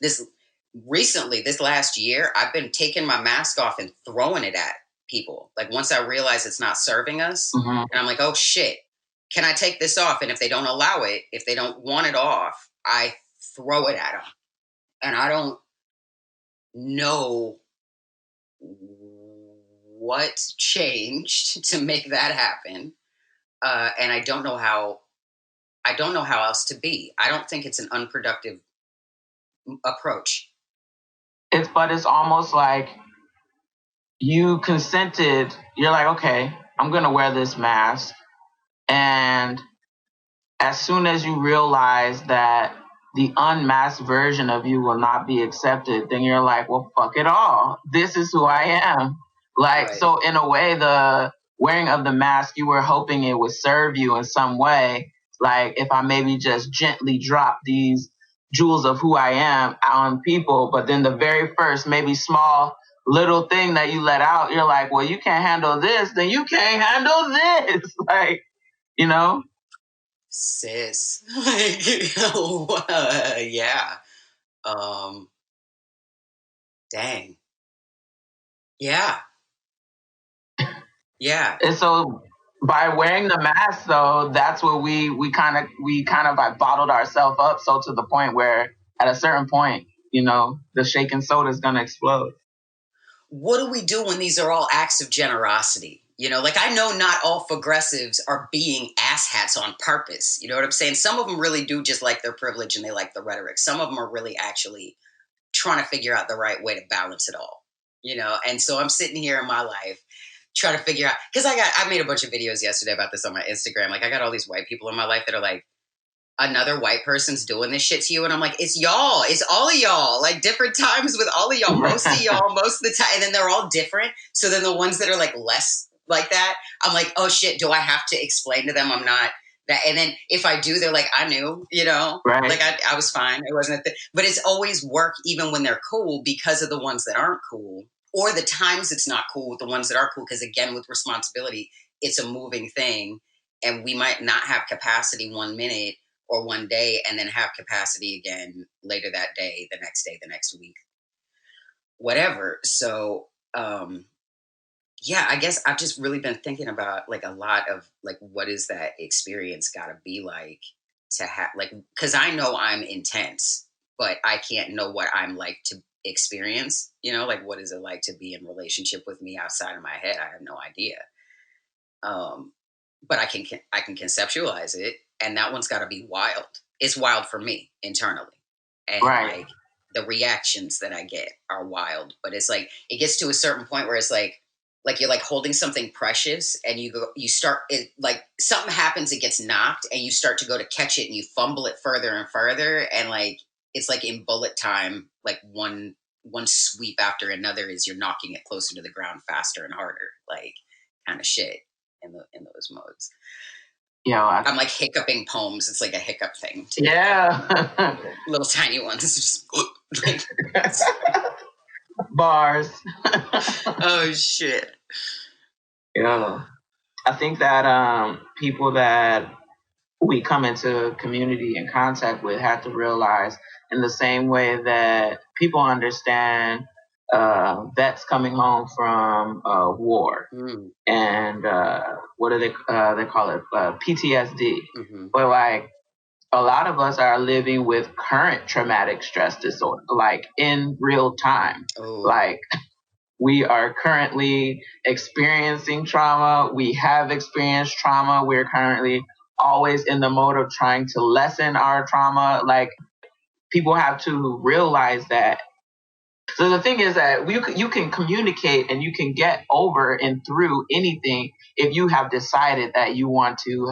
this recently, this last year, I've been taking my mask off and throwing it at people. Like once I realize it's not serving us, and I'm like, oh shit, can I take this off? And if they don't allow it, if they don't want it off, I throw it at them. And I don't know what changed to make that happen. And I don't know how else to be. I don't think it's an unproductive approach. But it's almost like you consented. You're like, okay, I'm going to wear this mask. And as soon as you realize that the unmasked version of you will not be accepted, then you're like, well, fuck it all. This is who I am. Like, right. So in a way, the wearing of the mask, you were hoping it would serve you in some way. Like if I maybe just gently drop these jewels of who I am on people, but then the very first, maybe small little thing that you let out, you're like, well, you can't handle this, then you can't handle this. Like, you know? Sis. Like, yeah. Dang. Yeah. Yeah. And so by wearing the mask though, that's what we kind of like bottled ourselves up so to the point where at a certain point, you know, the shaken soda is going to explode. What do we do when these are all acts of generosity? You know, like I know not all progressives are being asshats on purpose. You know what I'm saying? Some of them really do just like their privilege and they like the rhetoric. Some of them are really actually trying to figure out the right way to balance it all. You know, and so I'm sitting here in my life trying to figure out, because I made a bunch of videos yesterday about this on my Instagram. Like I got all these white people in my life that are like, another white person's doing this shit to you. And I'm like, it's y'all. It's all of y'all. Like different times with all of y'all. Most of y'all, most of the time. And then they're all different. So then the ones that are like less like that, I'm like, oh shit, do I have to explain to them I'm not that? And then if I do, they're like, I knew, you know, right. Like I was fine. It wasn't a thing. But it's always work even when they're cool because of the ones that aren't cool. Or the times it's not cool with the ones that are cool. Because again, with responsibility, it's a moving thing. And we might not have capacity 1 minute or one day and then have capacity again later that day, the next day, the next week, whatever. So, yeah, I guess I've just really been thinking about like a lot of like, what is that experience gotta be like to have like, cause I know I'm intense, but I can't know what I'm like to experience, you know, like what is it like to be in relationship with me outside of my head? I have no idea. But I can conceptualize it, and that one's got to be wild. It's wild for me internally, and right. Like the reactions that I get are wild. But it's like it gets to a certain point where it's like you're like holding something precious, and you start it like something happens, it gets knocked, and you start to go to catch it, and you fumble it further and further, and like it's like in bullet time, like one sweep after another is you're knocking it closer to the ground faster and harder, like kind of shit. In those modes. Yeah, I'm like hiccuping poems. It's like a hiccup thing. Yeah. Little tiny ones. Just like, bars. Oh shit. Yeah. I think that people that we come into community and contact with have to realize in the same way that people understand vets coming home from war and what do they call it, PTSD. But like a lot of us are living with current traumatic stress disorder, like in real time. Like we are currently experiencing trauma. We have experienced trauma. We're currently always in the mode of trying to lessen our trauma. Like people have to realize that. So the thing is that you can communicate and you can get over and through anything if you have decided that you want to